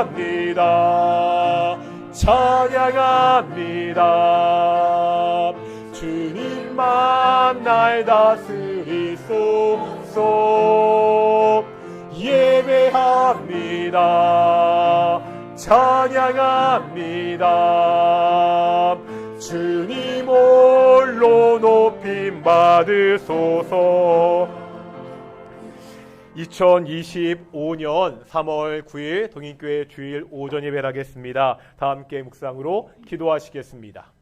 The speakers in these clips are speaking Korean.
찬양합니다. 찬양합니다. 주님만 날 다스리소서. 예배합니다. 찬양합니다. 주님 홀로 높임 받으소서. 2025년 3월 9일 동인교회 주일 오전 예배를 하겠습니다. 다 함께 묵상으로 기도하시겠습니다.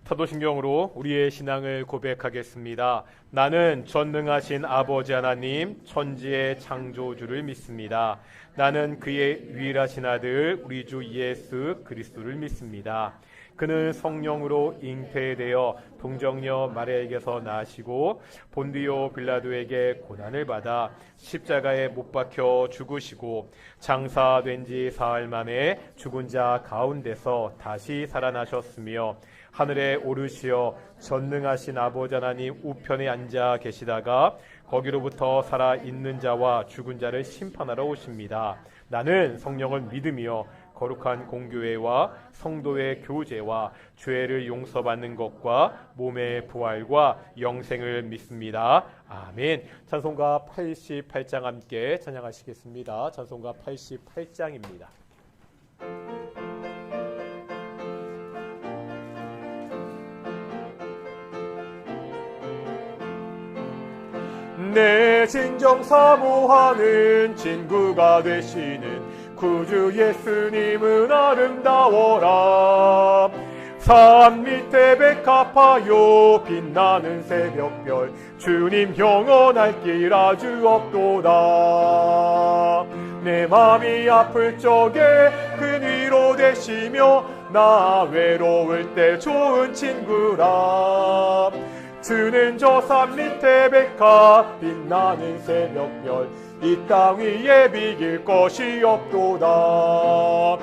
사도신경으로 우리의 신앙을 고백하겠습니다. 나는 전능하신 아버지 하나님 천지의 창조주를 믿습니다. 나는 그의 유일하신 아들 우리 주 예수 그리스도를 믿습니다. 그는 성령으로 잉태되어 동정녀 마리아에게서 나시고 본디오 빌라도에게 고난을 받아 십자가에 못 박혀 죽으시고 장사된 지 사흘 만에 죽은 자 가운데서 다시 살아나셨으며 하늘에 오르시어 전능하신 아버지 하나님 우편에 앉아 계시다가 거기로부터 살아있는 자와 죽은 자를 심판하러 오십니다. 나는 성령을 믿으며 거룩한 공교회와 성도의 교제와 죄를 용서받는 것과 몸의 부활과 영생을 믿습니다. 아멘. 찬송가 88장 함께 찬양하시겠습니다. 찬송가 88장입니다. 내 진정 사모하는 친구가 되시는 구주 예수님은 아름다워라. 산 밑에 백합하여 빛나는 새벽별 주님 영원할 길 아주 없도다. 내 맘이 아플 적에 그 위로 되시며 나 외로울 때 좋은 친구라. 주는 저 산 밑에 백합 빛나는 새벽별 이 땅 위에 비길 것이 없도다.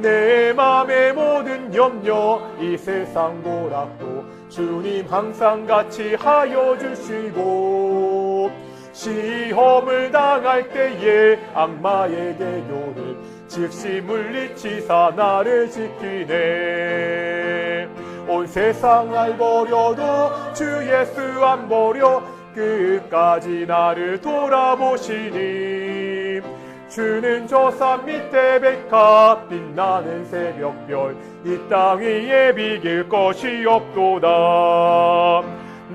내 맘의 모든 염려 이 세상 고락도 주님 항상 같이 하여 주시고 시험을 당할 때에 악마의 계교를 즉시 물리치사 나를 지키네. 온 세상을 버려도 주 예수 안 버려 끝까지 나를 돌아보시니. 주는 저 산 밑에 백합 빛나는 새벽별 이 땅 위에 비길 것이 없도다.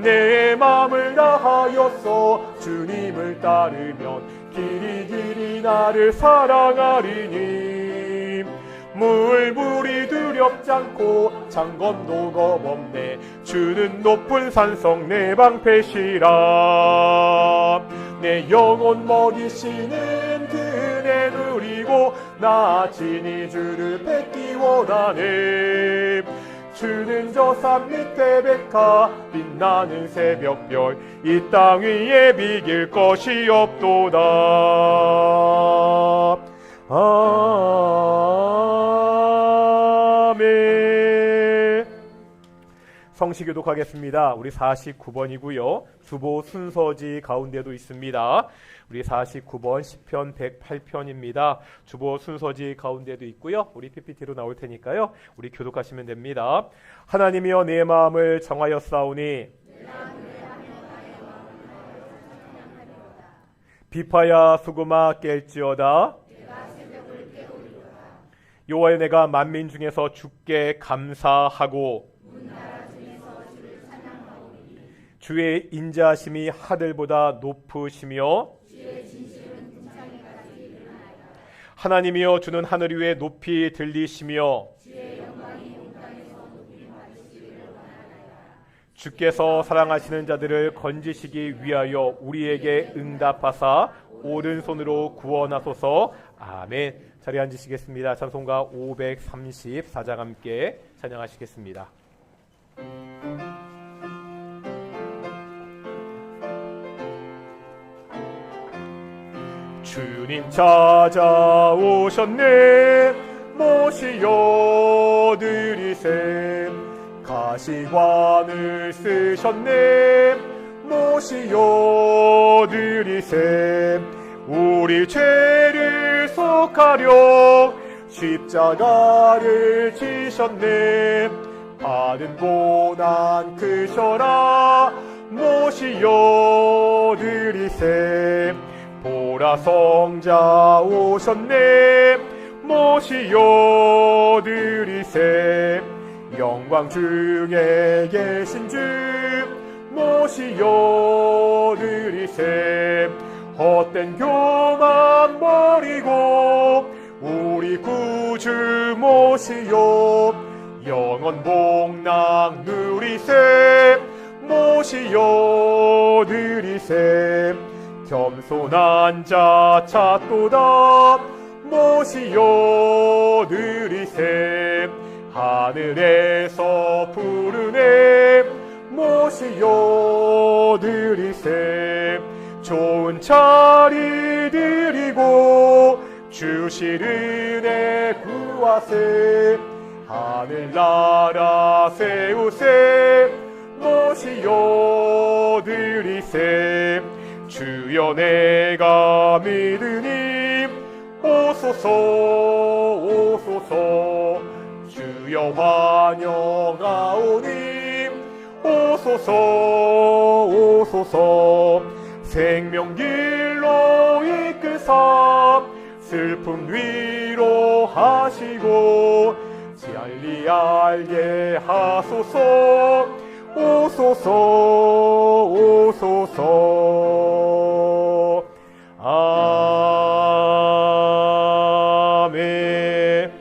내 맘을 다하여서 주님을 따르면 길이 나를 사랑하리니. 물불이 두렵지 않고 창검도 겁없네. 주는 높은 산성 내 방패시라. 내 영혼 먹이시는 그 은혜 누리고 나 친히 주를 뵙기 원하네. 주는 저 산 밑에 백합 빛나는 새벽별 이 땅 위에 비길 것이 없도다. 아멘. 성시 교독하겠습니다. 우리 49번이고요. 주보 순서지 가운데도 있습니다. 우리 49번 시편 108편입니다. 주보 순서지 가운데도 있고요. 우리 PPT로 나올 테니까요. 우리 교독하시면 됩니다. 하나님이여 내 마음을 정하였사오니 비파야 수금아 깰지어다. 여호와여 내가 만민 중에서 주께 감사하고 주의 인자하심이 하늘보다 높으시며 하나님이여 주는 하늘 위에 높이 들리시며 주께서 사랑하시는 자들을 건지시기 위하여 우리에게 응답하사 오른손으로 구원하소서. 아멘. 자리에 앉으시겠습니다. 찬송가 534장 함께 찬양하시겠습니다. 주님 찾아오셨네. 모시여 드리세. 가시관을 쓰셨네. 모시여 드리세. 우리 죄를 속하려 십자가를 지셨네. 받은 고난 크셔라. 모시여 드리세. 보라 성자 오셨네. 모시여 드리세. 영광 중에 계신 주 모시여 드리세. 헛된 교만 버리고 우리 구주 모시여 영원 복락 누리세. 모시여 드리세. 겸손한 자 찾도다. 모시여 드리세. 하늘에서 부르네. 모시여 드리세. 좋은 자리 드리고 주실 은혜 구하세. 하늘나라 세우세. 모시여 드리세. 주여 내가 믿으니 오소서 오소서. 주여 환영하오니 오소서 오소서. 생명길로 이끄사 슬픔 위로 하시고 진리 알게 하소서. 오소서 오소서. 아멘.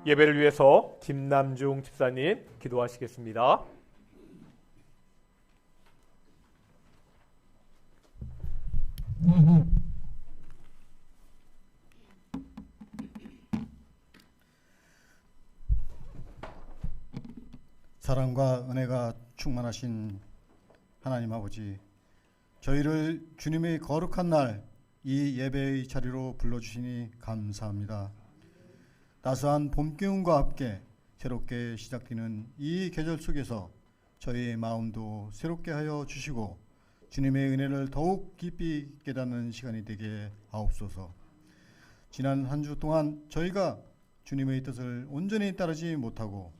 예배를 위해서 김남중 집사님 기도하시겠습니다. 사랑과 은혜가 충만하신 하나님 아버지, 저희를 주님의 거룩한 날 이 예배의 자리로 불러주시니 감사합니다. 따스한 봄 기운과 함께 새롭게 시작되는 이 계절 속에서 저희의 마음도 새롭게 하여 주시고 주님의 은혜를 더욱 깊이 깨닫는 시간이 되게 하옵소서. 지난 한 주 동안 저희가 주님의 뜻을 온전히 따르지 못하고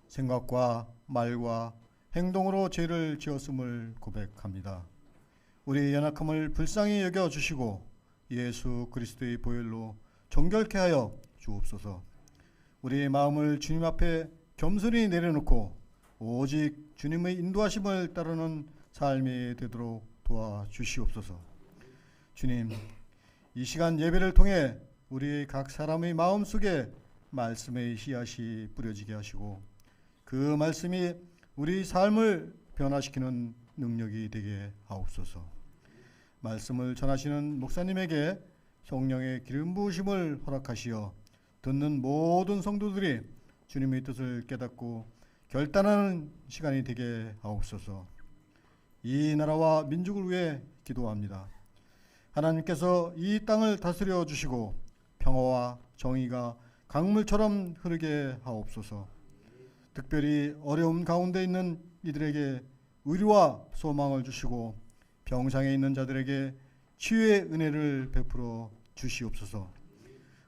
생각과 말과 행동으로 죄를 지었음을 고백합니다. 우리의 연약함을 불쌍히 여겨주시고 예수 그리스도의 보혈로 정결케 하여 주옵소서. 우리의 마음을 주님 앞에 겸손히 내려놓고 오직 주님의 인도하심을 따르는 삶이 되도록 도와주시옵소서. 주님, 이 시간 예배를 통해 우리 각 사람의 마음속에 말씀의 씨앗이 뿌려지게 하시고 그 말씀이 우리 삶을 변화시키는 능력이 되게 하옵소서. 말씀을 전하시는 목사님에게 성령의 기름 부으심을 허락하시어 듣는 모든 성도들이 주님의 뜻을 깨닫고 결단하는 시간이 되게 하옵소서. 이 나라와 민족을 위해 기도합니다. 하나님께서 이 땅을 다스려 주시고 평화와 정의가 강물처럼 흐르게 하옵소서. 특별히 어려움 가운데 있는 이들에게 의리와 소망을 주시고 병상에 있는 자들에게 치유의 은혜를 베풀어 주시옵소서.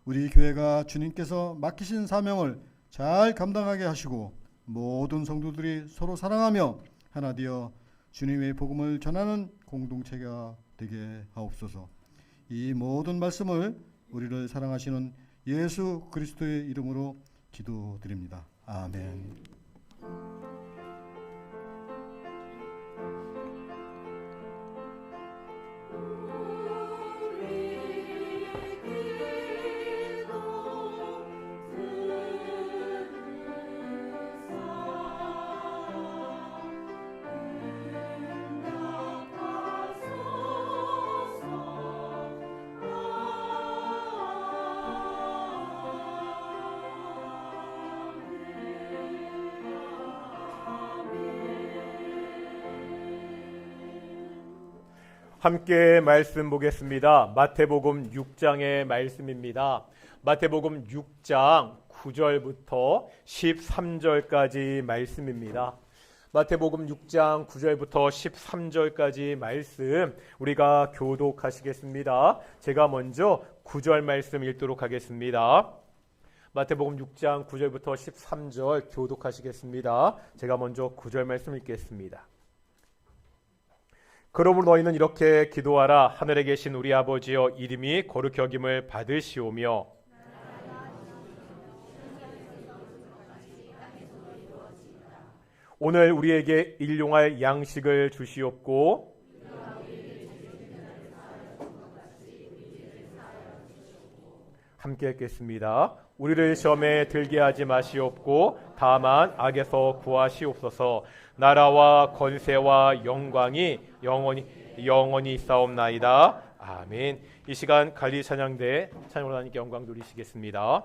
우리 교회가 주님께서 맡기신 사명을 잘 감당하게 하시고 모든 성도들이 서로 사랑하며 하나 되어 주님의 복음을 전하는 공동체가 되게 하옵소서. 이 모든 말씀을 우리를 사랑하시는 예수 그리스도의 이름으로 기도드립니다. 아멘. 함께 말씀 보겠습니다. 마태복음 6장의 말씀입니다. 마태복음 6장 9절부터 13절까지 말씀입니다. 마태복음 6장 9절부터 13절까지 말씀 우리가 교독하시겠습니다. 제가 먼저 9절 말씀 읽도록 하겠습니다. 마태복음 6장 9절부터 13절 교독하시겠습니다. 제가 먼저 9절 말씀 읽겠습니다. 그러므로 너희는 이렇게 기도하라. 하늘에 계신 우리 아버지여, 이름이 거룩히 여김을 받으시오며 오늘 우리에게 일용할 양식을 주시옵고 함께 읽겠습니다. 우리를 시험에 들게 하지 마시옵고 다만 악에서 구하시옵소서. 나라와 권세와 영광이 영원히 있사옵나이다. 아멘. 이 시간 갈리 찬양대 찬양으로 하나님께 영광 돌리시겠습니다.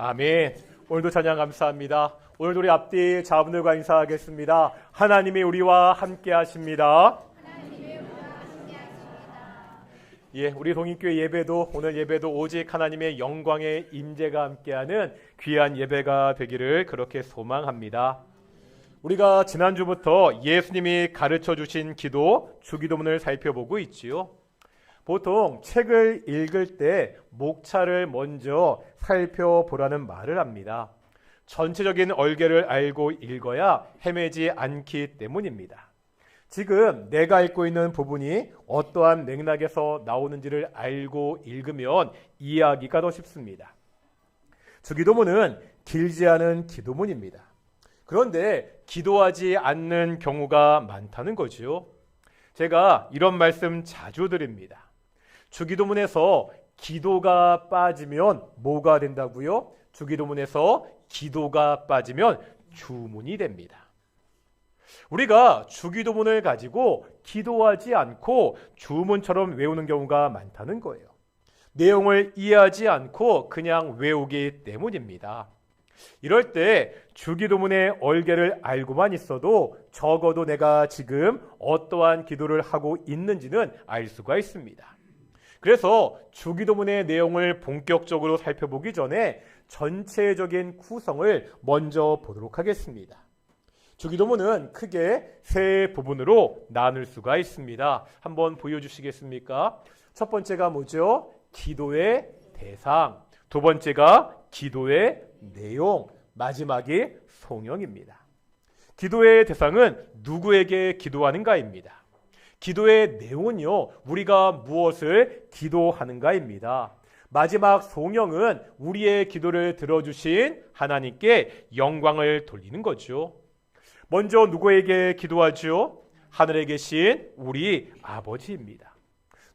아멘. 오늘도 찬양 감사합니다. 오늘도 우리 앞뒤 자분들과 인사하겠습니다. 하나님이 우리와 함께 하십니다. 예, 우리 동인교회 예배도 오늘 예배도 오직 하나님의 영광의 임재가 함께하는 귀한 예배가 되기를 그렇게 소망합니다. 우리가 지난주부터 예수님이 가르쳐 주신 기도, 주기도문을 살펴보고 있지요. 보통 책을 읽을 때 목차를 먼저 살펴보라는 말을 합니다. 전체적인 얼개를 알고 읽어야 헤매지 않기 때문입니다. 지금 내가 읽고 있는 부분이 어떠한 맥락에서 나오는지를 알고 읽으면 이해하기가 더 쉽습니다. 주기도문은 길지 않은 기도문입니다. 그런데 기도하지 않는 경우가 많다는 거죠. 제가 이런 말씀 자주 드립니다. 주기도문에서 기도가 빠지면 뭐가 된다고요? 주기도문에서 기도가 빠지면 주문이 됩니다. 우리가 주기도문을 가지고 기도하지 않고 주문처럼 외우는 경우가 많다는 거예요. 내용을 이해하지 않고 그냥 외우기 때문입니다. 이럴 때 주기도문의 얼개를 알고만 있어도 적어도 내가 지금 어떠한 기도를 하고 있는지는 알 수가 있습니다. 그래서 주기도문의 내용을 본격적으로 살펴보기 전에 전체적인 구성을 먼저 보도록 하겠습니다. 주기도문은 크게 세 부분으로 나눌 수가 있습니다. 한번 보여주시겠습니까? 첫 번째가 뭐죠? 기도의 대상. 두 번째가 기도의 내용. 마지막이 송영입니다. 기도의 대상은 누구에게 기도하는가입니다. 기도의 내용은요, 우리가 무엇을 기도하는가입니다. 마지막 송영은 우리의 기도를 들어주신 하나님께 영광을 돌리는 거죠. 먼저 누구에게 기도하죠? 하늘에 계신 우리 아버지입니다.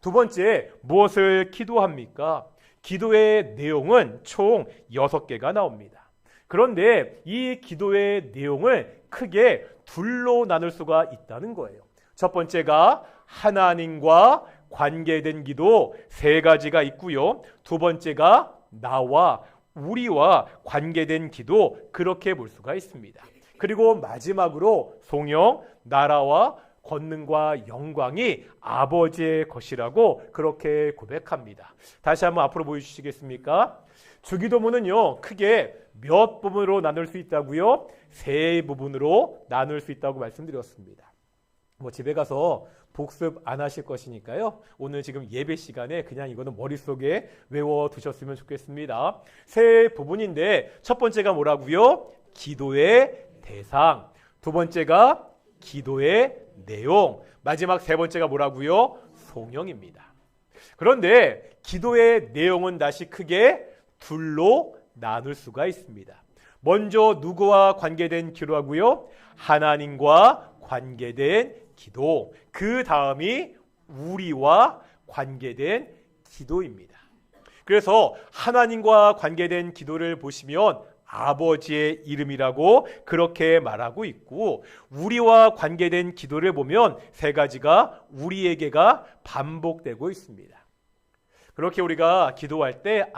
두 번째, 무엇을 기도합니까? 기도의 내용은 총 6개가 나옵니다. 그런데 이 기도의 내용을 크게 둘로 나눌 수가 있다는 거예요. 첫 번째가 하나님과 관계된 기도 3가지가 있고요. 두 번째가 나와 우리와 관계된 기도, 그렇게 볼 수가 있습니다. 그리고 마지막으로 송영, 나라와 권능과 영광이 아버지의 것이라고 그렇게 고백합니다. 다시 한번 앞으로 보여주시겠습니까? 주기도문은요, 크게 몇 부분으로 나눌 수 있다고요? 3부분으로 나눌 수 있다고 말씀드렸습니다. 집에 가서 복습 안 하실 것이니까요, 오늘 지금 예배 시간에 그냥 이거는 머릿속에 외워두셨으면 좋겠습니다. 3부분인데 첫 번째가 뭐라고요? 기도의 대상. 두 번째가 기도의 내용. 마지막 3번째가 뭐라고요? 송영입니다. 그런데 기도의 내용은 다시 크게 둘로 나눌 수가 있습니다. 먼저 누구와 관계된 기도하고요? 하나님과 관계된 기도. 그 다음이 우리와 관계된 기도입니다. 그래서 하나님과 관계된 기도를 보시면 아버지의 이름이라고 그렇게 말하고 있고, 우리와 관계된 기도를 보면 3가지가 우리에게가 반복되고 있습니다. 그렇게 우리가 기도할 때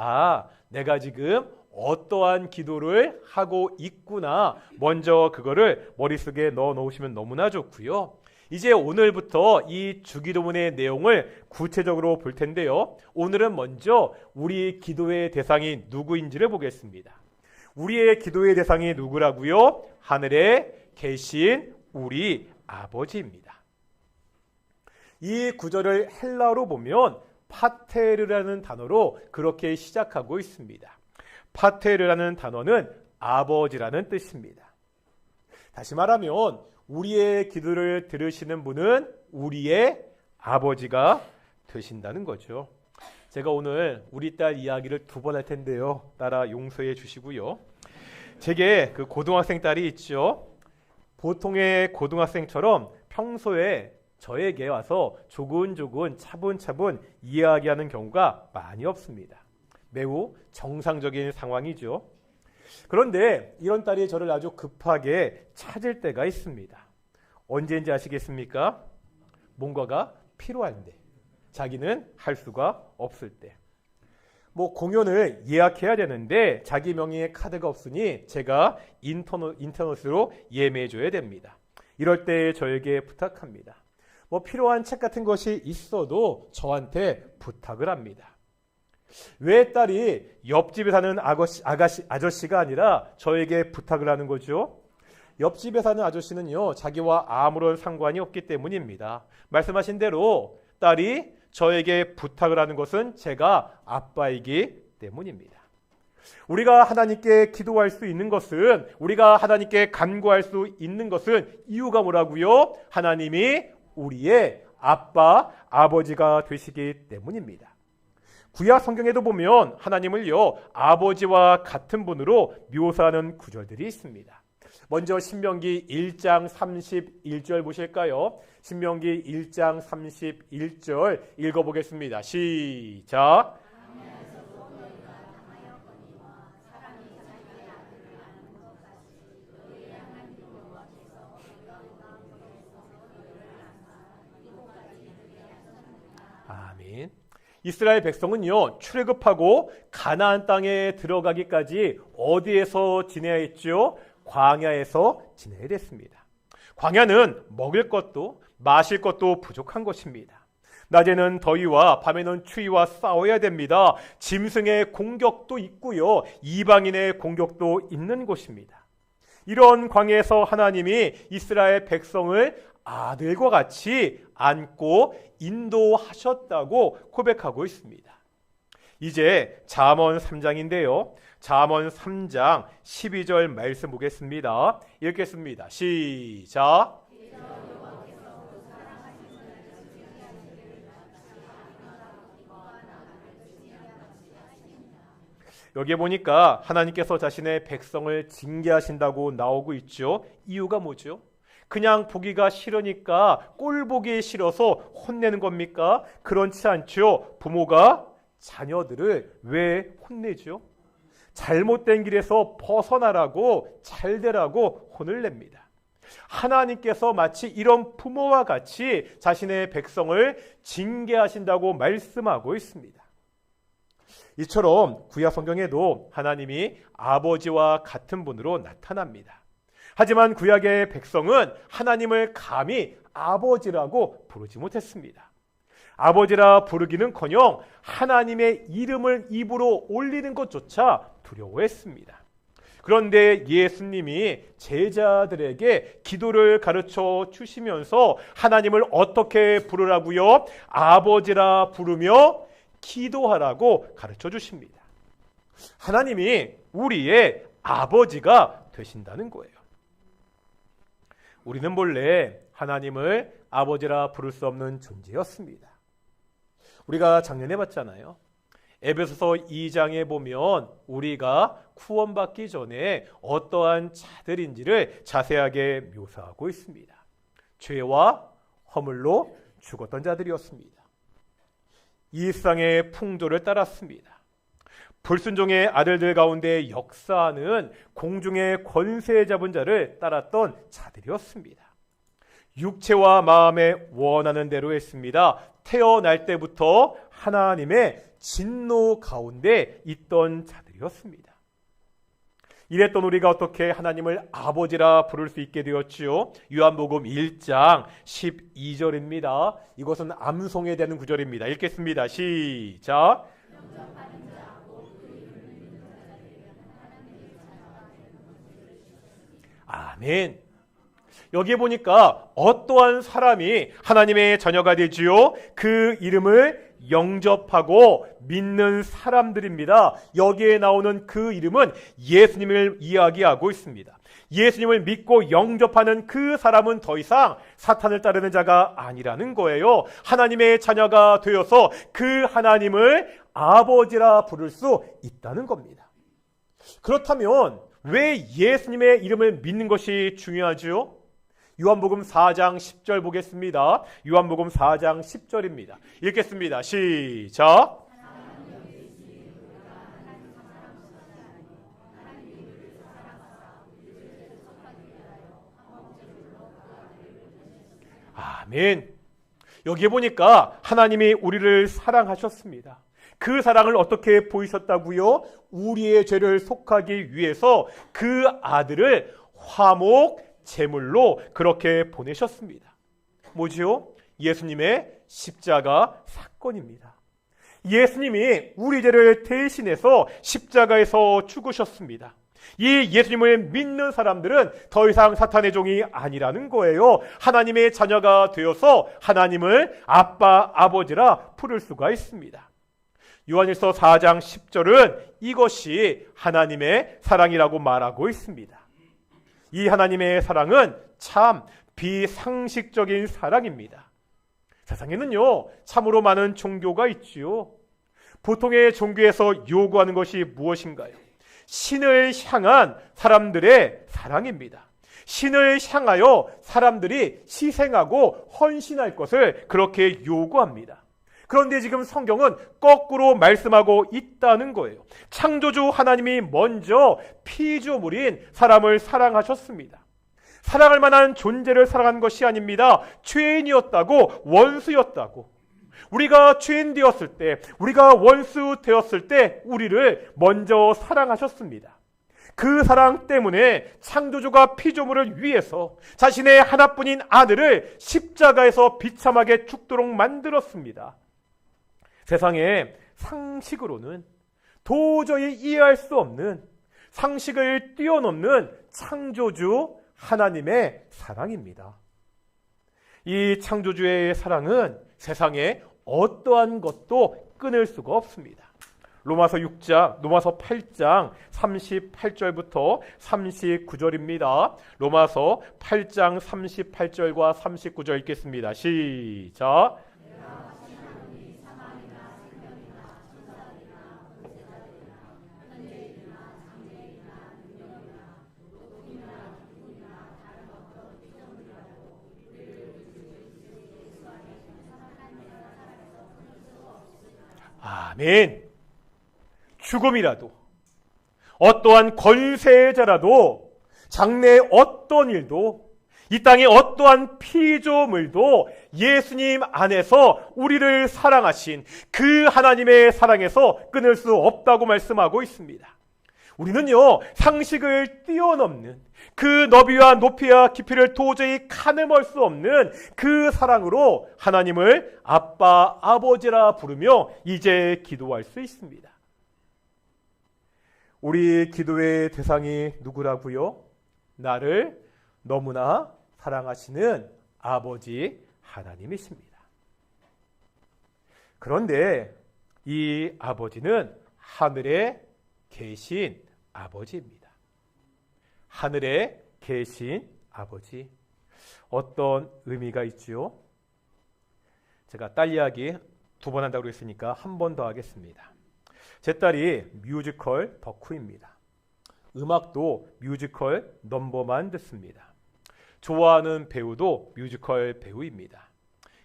내가 지금 어떠한 기도를 하고 있구나, 먼저 그거를 머릿속에 넣어 놓으시면 너무나 좋고요. 이제 오늘부터 이 주기도문의 내용을 구체적으로 볼 텐데요. 오늘은 먼저 우리 기도의 대상이 누구인지를 보겠습니다. 우리의 기도의 대상이 누구라고요? 하늘에 계신 우리 아버지입니다. 이 구절을 헬라어로 보면 파테르라는 단어로 그렇게 시작하고 있습니다. 파테르라는 단어는 아버지라는 뜻입니다. 다시 말하면 우리의 기도를 들으시는 분은 우리의 아버지가 되신다는 거죠. 제가 오늘 우리 딸 이야기를 2번 할 텐데요. 따라 용서해 주시고요. 제게 그 고등학생 딸이 있죠. 보통의 고등학생처럼 평소에 저에게 와서 조근조근 차분차분 이야기하는 경우가 많이 없습니다. 매우 정상적인 상황이죠. 그런데 이런 딸이 저를 아주 급하게 찾을 때가 있습니다. 언제인지 아시겠습니까? 뭔가가 필요한데 자기는 할 수가 없을 때. 공연을 예약해야 되는데 자기 명의의 카드가 없으니 제가 인터넷으로 예매해 줘야 됩니다. 이럴 때 저에게 부탁합니다. 필요한 책 같은 것이 있어도 저한테 부탁을 합니다. 왜 딸이 옆집에 사는 아저씨가 아니라 저에게 부탁을 하는 거죠? 옆집에 사는 아저씨는요, 자기와 아무런 상관이 없기 때문입니다. 말씀하신 대로 딸이 저에게 부탁을 하는 것은 제가 아빠이기 때문입니다. 우리가 하나님께 기도할 수 있는 것은, 우리가 하나님께 간구할 수 있는 것은 이유가 뭐라고요? 하나님이 우리의 아빠, 아버지가 되시기 때문입니다. 구약 성경에도 보면 하나님을요, 아버지와 같은 분으로 묘사하는 구절들이 있습니다. 먼저 신명기 1장 31절 보실까요? 신명기 1장 31절 읽어보겠습니다. 시작. 아멘. 이스라엘 백성은요, 출애굽하고 가나안 땅에 들어가기까지 어디에서 지내야 했죠? 광야에서 지내야 됐습니다. 광야는 먹을 것도 마실 것도 부족한 것입니다. 낮에는 더위와 밤에는 추위와 싸워야 됩니다. 짐승의 공격도 있고요, 이방인의 공격도 있는 곳입니다. 이런 광야에서 하나님이 이스라엘 백성을 아들과 같이 안고 인도하셨다고 고백하고 있습니다. 이제 잠언 3장인데요. 잠언 3장 12절 말씀 보겠습니다. 읽겠습니다. 시작. 여기에 보니까 하나님께서 자신의 백성을 징계하신다고 나오고 있죠. 이유가 뭐죠? 그냥 보기가 싫으니까, 꼴 보기 싫어서 혼내는 겁니까? 그렇지 않죠. 부모가 자녀들을 왜 혼내죠? 잘못된 길에서 벗어나라고, 잘 되라고 혼을 냅니다. 하나님께서 마치 이런 부모와 같이 자신의 백성을 징계하신다고 말씀하고 있습니다. 이처럼 구약 성경에도 하나님이 아버지와 같은 분으로 나타납니다. 하지만 구약의 백성은 하나님을 감히 아버지라고 부르지 못했습니다. 아버지라 부르기는커녕 하나님의 이름을 입으로 올리는 것조차 두려워했습니다. 그런데 예수님이 제자들에게 기도를 가르쳐 주시면서 하나님을 어떻게 부르라고요? 아버지라 부르며 기도하라고 가르쳐 주십니다. 하나님이 우리의 아버지가 되신다는 거예요. 우리는 본래 하나님을 아버지라 부를 수 없는 존재였습니다. 우리가 작년에 봤잖아요. 에베소서 2장에 보면 우리가 구원받기 전에 어떠한 자들인지를 자세하게 묘사하고 있습니다. 죄와 허물로 죽었던 자들이었습니다. 이 세상의 풍조를 따랐습니다. 불순종의 아들들 가운데 역사하는 공중의 권세 잡은 자를 따랐던 자들이었습니다. 육체와 마음에 원하는 대로 했습니다. 태어날 때부터 하나님의 진노 가운데 있던 자들이었습니다. 이랬던 우리가 어떻게 하나님을 아버지라 부를 수 있게 되었지요? 요한복음 1장 12절입니다. 이것은 암송에 대한 구절입니다. 읽겠습니다. 시작. 아멘. 여기에 보니까 어떠한 사람이 하나님의 자녀가 되지요? 그 이름을 영접하고 믿는 사람들입니다. 여기에 나오는 그 이름은 예수님을 이야기하고 있습니다. 예수님을 믿고 영접하는 그 사람은 더 이상 사탄을 따르는 자가 아니라는 거예요. 하나님의 자녀가 되어서 그 하나님을 아버지라 부를 수 있다는 겁니다. 그렇다면 왜 예수님의 이름을 믿는 것이 중요하지요? 요한복음 4장 10절 보겠습니다. 요한복음 4장 10절입니다. 읽겠습니다. 시작. 아멘. 여기에 보니까 하나님이 우리를 사랑하셨습니다. 그 사랑을 어떻게 보이셨다고요? 우리의 죄를 속하기 위해서 그 아들을 화목 제물로 그렇게 보내셨습니다. 뭐지요? 예수님의 십자가 사건입니다. 예수님이 우리 죄를 대신해서 십자가에서 죽으셨습니다. 이 예수님을 믿는 사람들은 더 이상 사탄의 종이 아니라는 거예요. 하나님의 자녀가 되어서 하나님을 아빠, 아버지라 부를 수가 있습니다. 요한일서 4장 10절은 이것이 하나님의 사랑이라고 말하고 있습니다. 이 하나님의 사랑은 참 비상식적인 사랑입니다. 세상에는요, 참으로 많은 종교가 있지요. 보통의 종교에서 요구하는 것이 무엇인가요? 신을 향한 사람들의 사랑입니다. 신을 향하여 사람들이 희생하고 헌신할 것을 그렇게 요구합니다. 그런데 지금 성경은 거꾸로 말씀하고 있다는 거예요. 창조주 하나님이 먼저 피조물인 사람을 사랑하셨습니다. 사랑할 만한 존재를 사랑한 것이 아닙니다. 죄인이었다고, 원수였다고. 우리가 죄인 되었을 때, 우리가 원수 되었을 때 우리를 먼저 사랑하셨습니다. 그 사랑 때문에 창조주가 피조물을 위해서 자신의 하나뿐인 아들을 십자가에서 비참하게 죽도록 만들었습니다. 세상에 상식으로는 도저히 이해할 수 없는, 상식을 뛰어넘는 창조주 하나님의 사랑입니다. 이 창조주의 사랑은 세상에 어떠한 것도 끊을 수가 없습니다. 로마서 8장 38절부터 39절입니다. 로마서 8장 38절과 39절 읽겠습니다. 시작. 아멘. 죽음이라도, 어떠한 권세자라도, 장래의 어떤 일도, 이 땅의 어떠한 피조물도 예수님 안에서 우리를 사랑하신 그 하나님의 사랑에서 끊을 수 없다고 말씀하고 있습니다. 우리는요, 상식을 뛰어넘는 그 너비와 높이와 깊이를 도저히 가늠할 수 없는 그 사랑으로 하나님을 아빠, 아버지라 부르며 이제 기도할 수 있습니다. 우리 기도의 대상이 누구라고요? 나를 너무나 사랑하시는 아버지 하나님이십니다. 그런데 이 아버지는 하늘에 계신 아버지입니다. 하늘에 계신 아버지. 어떤 의미가 있지요? 제가 딸 이야기 2번 한다고 했으니까 한 번 더 하겠습니다. 제 딸이 뮤지컬 덕후입니다. 음악도 뮤지컬 넘버만 듣습니다. 좋아하는 배우도 뮤지컬 배우입니다.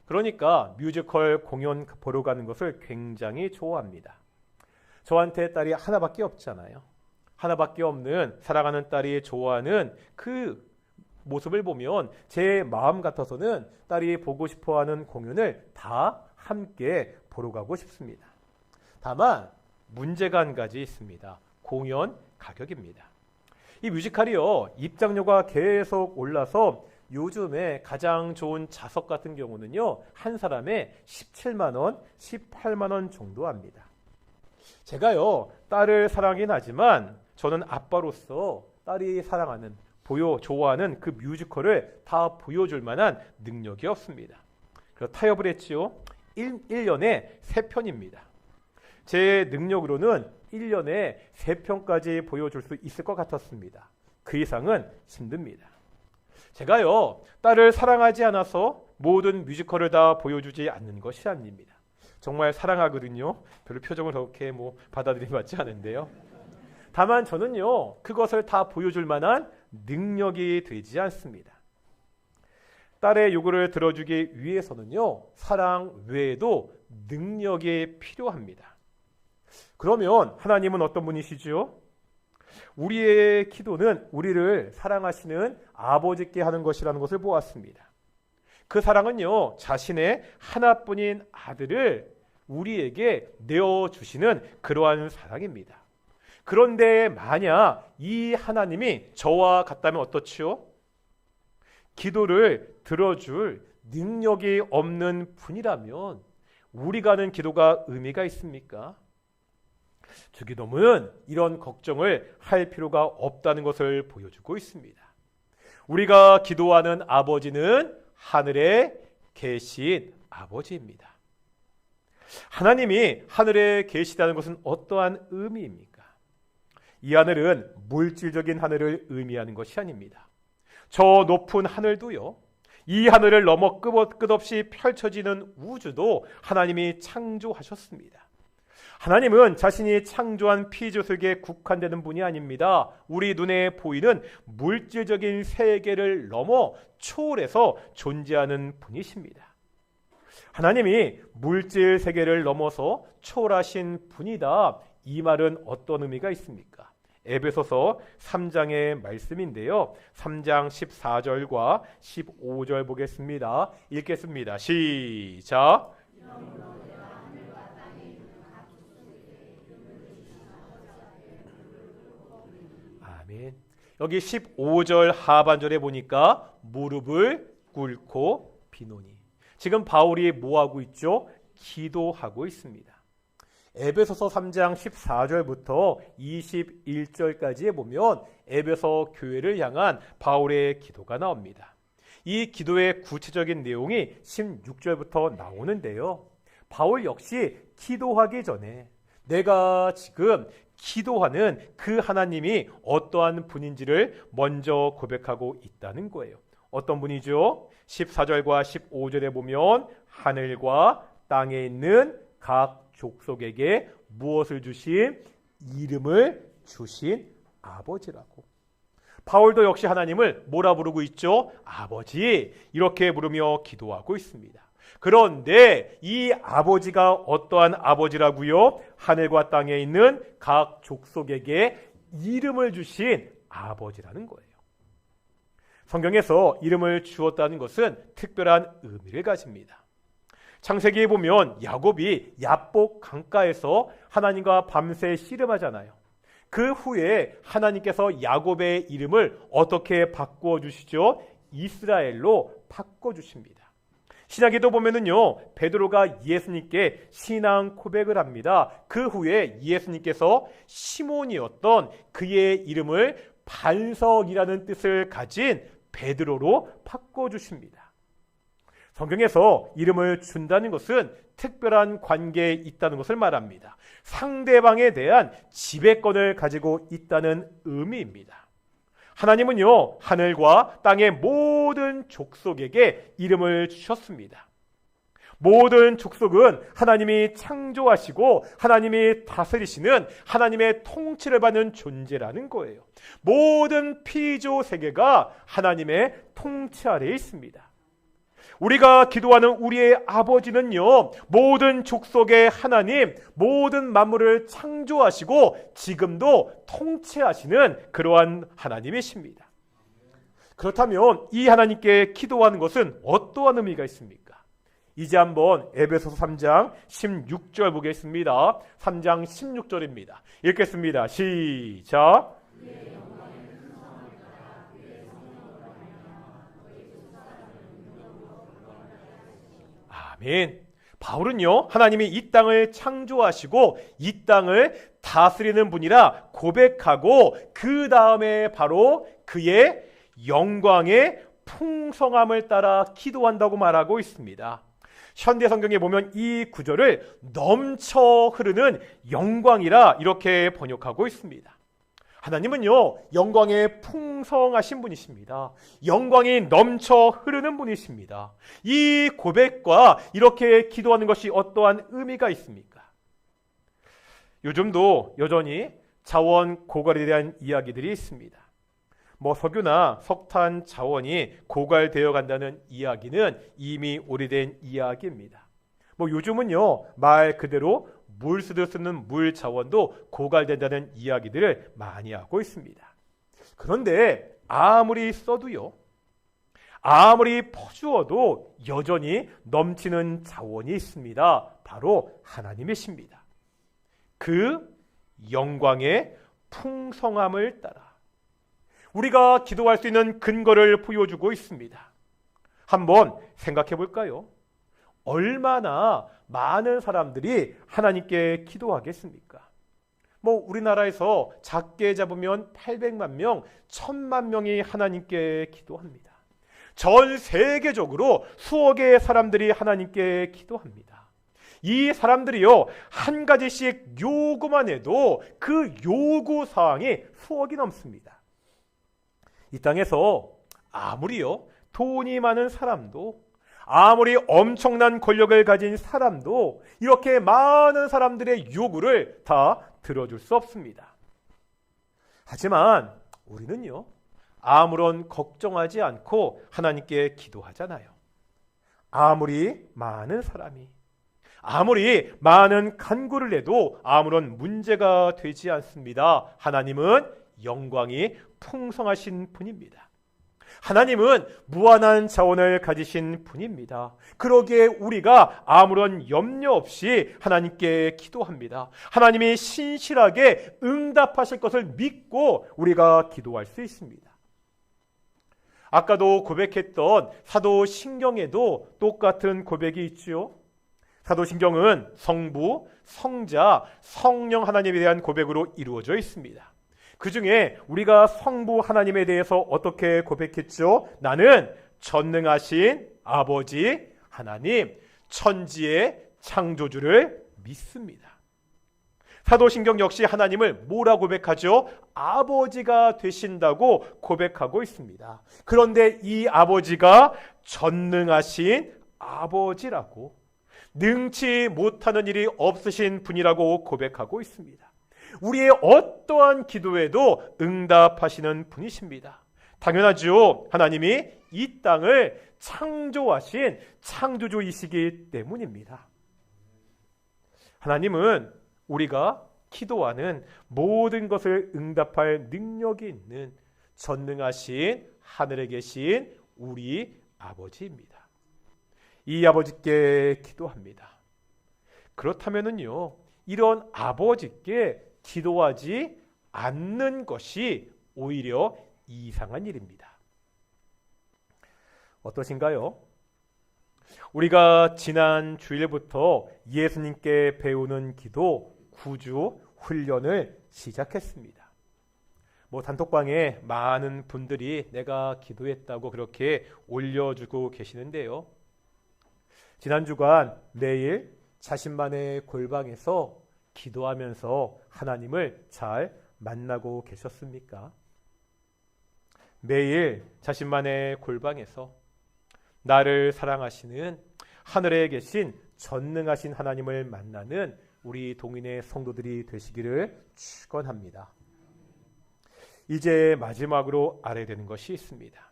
그러니까 뮤지컬 공연 보러 가는 것을 굉장히 좋아합니다. 저한테 딸이 하나밖에 없잖아요. 하나밖에 없는 사랑하는 딸이 좋아하는 그 모습을 보면 제 마음 같아서는 딸이 보고 싶어하는 공연을 다 함께 보러 가고 싶습니다. 다만 문제가 한 가지 있습니다. 공연 가격입니다. 이 뮤지컬이요, 입장료가 계속 올라서 요즘에 가장 좋은 좌석 같은 경우는요, 한 사람에 17만 원, 18만 원 정도 합니다. 제가요, 딸을 사랑하긴 하지만 저는 아빠로서 딸이 사랑하는, 좋아하는 그 뮤지컬을 다 보여줄 만한 능력이 없습니다. 그래서 타협을 했지요. 1년에 3편입니다. 제 능력으로는 1년에 3편까지 보여줄 수 있을 것 같았습니다. 그 이상은 힘듭니다. 제가요, 딸을 사랑하지 않아서 모든 뮤지컬을 다 보여주지 않는 것이 아닙니다. 정말 사랑하거든요. 별로 표정을 그렇게 받아들인 것 같지 않은데요. 다만 저는요, 그것을 다 보여줄 만한 능력이 되지 않습니다. 딸의 요구를 들어주기 위해서는요, 사랑 외에도 능력이 필요합니다. 그러면 하나님은 어떤 분이시죠? 우리의 기도는 우리를 사랑하시는 아버지께 하는 것이라는 것을 보았습니다. 그 사랑은요, 자신의 하나뿐인 아들을 우리에게 내어주시는 그러한 사랑입니다. 그런데 만약 이 하나님이 저와 같다면 어떻지요? 기도를 들어줄 능력이 없는 분이라면 우리가 하는 기도가 의미가 있습니까? 주기도문은 이런 걱정을 할 필요가 없다는 것을 보여주고 있습니다. 우리가 기도하는 아버지는 하늘에 계신 아버지입니다. 하나님이 하늘에 계시다는 것은 어떠한 의미입니까? 이 하늘은 물질적인 하늘을 의미하는 것이 아닙니다. 저 높은 하늘도요, 이 하늘을 넘어 끝없이 펼쳐지는 우주도 하나님이 창조하셨습니다. 하나님은 자신이 창조한 피조 세계에 국한되는 분이 아닙니다. 우리 눈에 보이는 물질적인 세계를 넘어 초월해서 존재하는 분이십니다. 하나님이 물질 세계를 넘어서 초월하신 분이다. 이 말은 어떤 의미가 있습니까? 에베소서 3장의 말씀인데요. 3장 14절과 15절 보겠습니다. 읽겠습니다. 시작. 아멘. 여기 15절 하반절에 보니까 무릎을 꿇고 비노니. 지금 바울이 뭐하고 있죠? 기도하고 있습니다. 에베소서 3장 14절부터 21절까지에 보면 에베소 교회를 향한 바울의 기도가 나옵니다. 이 기도의 구체적인 내용이 16절부터 나오는데요. 바울 역시 기도하기 전에 내가 지금 기도하는 그 하나님이 어떠한 분인지를 먼저 고백하고 있다는 거예요. 어떤 분이죠? 14절과 15절에 보면 하늘과 땅에 있는 각 족속에게 무엇을 주신? 이름을 주신 아버지라고. 바울도 역시 하나님을 뭐라 부르고 있죠? 아버지, 이렇게 부르며 기도하고 있습니다. 그런데 이 아버지가 어떠한 아버지라고요? 하늘과 땅에 있는 각 족속에게 이름을 주신 아버지라는 거예요. 성경에서 이름을 주었다는 것은 특별한 의미를 가집니다. 창세기에 보면 야곱이 야복 강가에서 하나님과 밤새 씨름하잖아요. 그 후에 하나님께서 야곱의 이름을 어떻게 바꾸어 주시죠? 이스라엘로 바꿔 주십니다. 신약에도 보면은요, 베드로가 예수님께 신앙 고백을 합니다. 그 후에 예수님께서 시몬이었던 그의 이름을 반석이라는 뜻을 가진 베드로로 바꿔주십니다. 성경에서 이름을 준다는 것은 특별한 관계에 있다는 것을 말합니다. 상대방에 대한 지배권을 가지고 있다는 의미입니다. 하나님은요, 하늘과 땅의 모든 족속에게 이름을 주셨습니다. 모든 족속은 하나님이 창조하시고 하나님이 다스리시는 하나님의 통치를 받는 존재라는 거예요. 모든 피조 세계가 하나님의 통치 아래에 있습니다. 우리가 기도하는 우리의 아버지는요, 모든 족속의 하나님, 모든 만물을 창조하시고 지금도 통치하시는 그러한 하나님이십니다. 그렇다면 이 하나님께 기도하는 것은 어떠한 의미가 있습니까? 이제 한번 에베소서 3장 16절 보겠습니다. 3장 16절입니다. 읽겠습니다. 시작. 아멘. 바울은요, 하나님이 이 땅을 창조하시고 이 땅을 다스리는 분이라 고백하고 그 다음에 바로 그의 영광의 풍성함을 따라 기도한다고 말하고 있습니다. 현대 성경에 보면 이 구절을 넘쳐 흐르는 영광이라 이렇게 번역하고 있습니다. 하나님은요, 영광에 풍성하신 분이십니다. 영광이 넘쳐 흐르는 분이십니다. 이 고백과 이렇게 기도하는 것이 어떠한 의미가 있습니까? 요즘도 여전히 자원 고갈에 대한 이야기들이 있습니다. 석유나 석탄 자원이 고갈되어 간다는 이야기는 이미 오래된 이야기입니다. 요즘은요, 말 그대로 물 쓰는 물 자원도 고갈된다는 이야기들을 많이 하고 있습니다. 그런데 아무리 써도요, 아무리 퍼주어도 여전히 넘치는 자원이 있습니다. 바로 하나님이십니다. 그 영광의 풍성함을 따라 우리가 기도할 수 있는 근거를 보여주고 있습니다. 한번 생각해 볼까요? 얼마나 많은 사람들이 하나님께 기도하겠습니까? 우리나라에서 작게 잡으면 800만 명, 1000만 명이 하나님께 기도합니다. 전 세계적으로 수억의 사람들이 하나님께 기도합니다. 이 사람들이요, 한 가지씩 요구만 해도 그 요구 사항이 수억이 넘습니다. 이 땅에서 아무리요, 돈이 많은 사람도, 아무리 엄청난 권력을 가진 사람도 이렇게 많은 사람들의 요구를 다 들어줄 수 없습니다. 하지만 우리는요, 아무런 걱정하지 않고 하나님께 기도하잖아요. 아무리 많은 사람이, 아무리 많은 간구를 해도 아무런 문제가 되지 않습니다. 하나님은 영광이 풍성하신 분입니다. 하나님은 무한한 자원을 가지신 분입니다. 그러기에 우리가 아무런 염려 없이 하나님께 기도합니다. 하나님이 신실하게 응답하실 것을 믿고 우리가 기도할 수 있습니다. 아까도 고백했던 사도신경에도 똑같은 고백이 있죠. 사도신경은 성부, 성자, 성령 하나님에 대한 고백으로 이루어져 있습니다. 그 중에 우리가 성부 하나님에 대해서 어떻게 고백했죠? 나는 전능하신 아버지 하나님, 천지의 창조주를 믿습니다. 사도신경 역시 하나님을 뭐라 고백하죠? 아버지가 되신다고 고백하고 있습니다. 그런데 이 아버지가 전능하신 아버지라고, 능치 못하는 일이 없으신 분이라고 고백하고 있습니다. 우리의 어떠한 기도에도 응답하시는 분이십니다. 당연하죠. 하나님이 이 땅을 창조하신 창조주이시기 때문입니다. 하나님은 우리가 기도하는 모든 것을 응답할 능력이 있는 전능하신 하늘에 계신 우리 아버지입니다. 이 아버지께 기도합니다. 그렇다면은요, 이런 아버지께 기도하지 않는 것이 오히려 이상한 일입니다. 어떠신가요? 우리가 지난 주일부터 예수님께 배우는 기도 구주 훈련을 시작했습니다. 단톡방에 많은 분들이 내가 기도했다고 그렇게 올려주고 계시는데요. 지난 주간 매일 자신만의 골방에서 기도하면서 하나님을 잘 만나고 계셨습니까? 매일 자신만의 골방에서 나를 사랑하시는 하늘에 계신 전능하신 하나님을 만나는 우리 동인의 성도들이 되시기를 축원합니다. 이제 마지막으로 알아야 되는 것이 있습니다.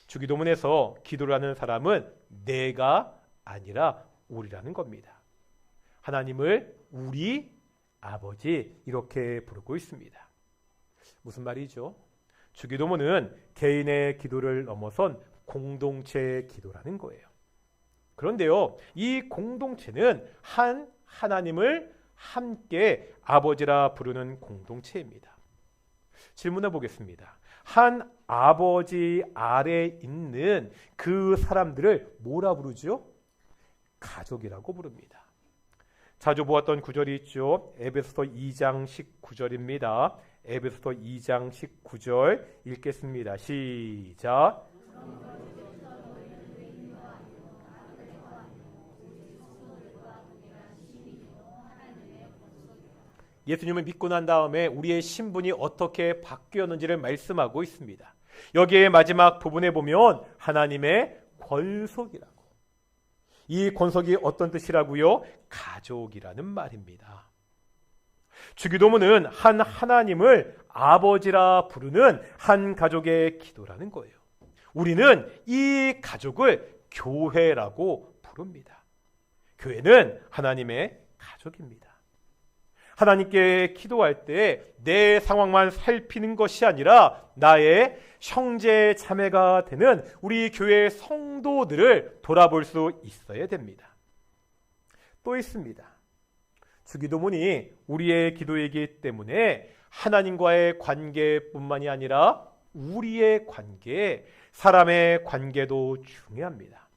주기도문에서 기도를 하는 사람은 내가 아니라 우리라는 겁니다. 하나님을 우리 아버지 이렇게 부르고 있습니다. 무슨 말이죠? 주기도문은 개인의 기도를 넘어선 공동체의 기도라는 거예요. 그런데요, 이 공동체는 한 하나님을 함께 아버지라 부르는 공동체입니다. 질문해 보겠습니다. 한 아버지 아래 있는 그 사람들을 뭐라 부르죠? 가족이라고 부릅니다. 자주 보았던 구절이 있죠. 에베소서 2장 19절입니다. 에베소서 2장 19절 읽겠습니다. 시작. 예수님을 믿고 난 다음에 우리의 신분이 어떻게 바뀌었는지를 말씀하고 있습니다. 여기에 마지막 부분에 보면 하나님의 권속이라고. 이 권속이 어떤 뜻이라고요? 가족이라는 말입니다. 주기도문은 한 하나님을 아버지라 부르는 한 가족의 기도라는 거예요. 우리는 이 가족을 교회라고 부릅니다. 교회는 하나님의 가족입니다. 하나님께 기도할 때 내 상황만 살피는 것이 아니라 나의 형제 자매가 되는 우리 교회 성도들을 돌아볼 수 있어야 됩니다. 또 있습니다. 주기도문이 우리의 기도이기 때문에 하나님과의 관계뿐만이 아니라 우리의 관계, 사람의 관계도 중요합니다.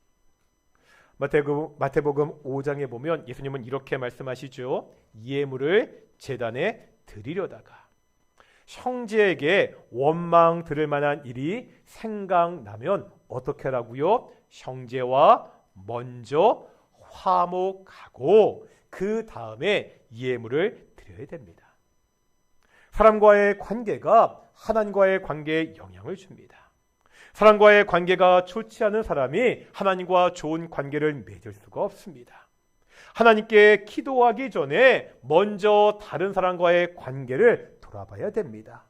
마태복음 5장에 보면 예수님은 이렇게 말씀하시죠. 예물을 제단에 드리려다가 형제에게 원망 들을 만한 일이 생각나면 어떻게 하라고요? 형제와 먼저 화목하고 그 다음에 예물을 드려야 됩니다. 사람과의 관계가 하나님과의 관계에 영향을 줍니다. 사람과의 관계가 좋지 않은 사람이 하나님과 좋은 관계를 맺을 수가 없습니다. 하나님께 기도하기 전에 먼저 다른 사람과의 관계를 돌아봐야 됩니다.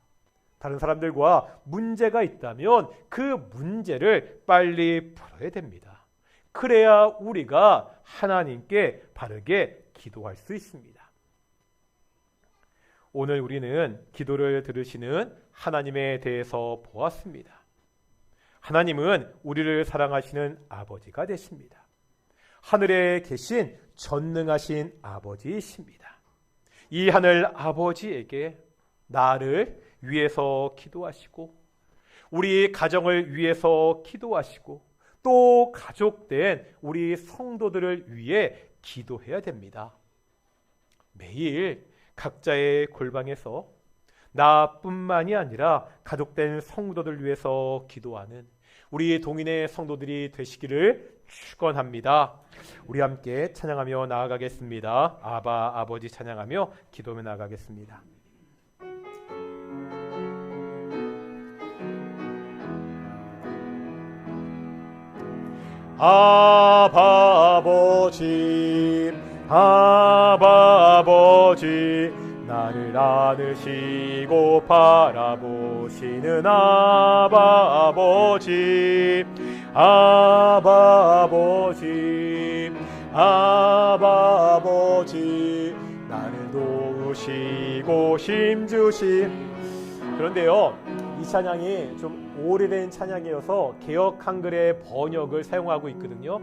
다른 사람들과 문제가 있다면 그 문제를 빨리 풀어야 됩니다. 그래야 우리가 하나님께 바르게 기도할 수 있습니다. 오늘 우리는 기도를 들으시는 하나님에 대해서 보았습니다. 하나님은 우리를 사랑하시는 아버지가 되십니다. 하늘에 계신 전능하신 아버지이십니다. 이 하늘 아버지에게 나를 위해서 기도하시고 우리 가정을 위해서 기도하시고 또 가족된 우리 성도들을 위해 기도해야 됩니다. 매일 각자의 골방에서 나뿐만이 아니라 가족된 성도들 위해서 기도하는 우리 동인의 성도들이 되시기를 축원합니다. 우리 함께 찬양하며 나아가겠습니다. 아바 아버지 찬양하며 기도하며 나아가겠습니다. 아바 아버지 아바 아버지 나를 안으시고 바라보시는 아바 아버지 아바 아버지 아바 아버지 나를 도우시고 힘주심. 그런데요, 이 찬양이 좀 오래된 찬양이어서 개역 한글의 번역을 사용하고 있거든요.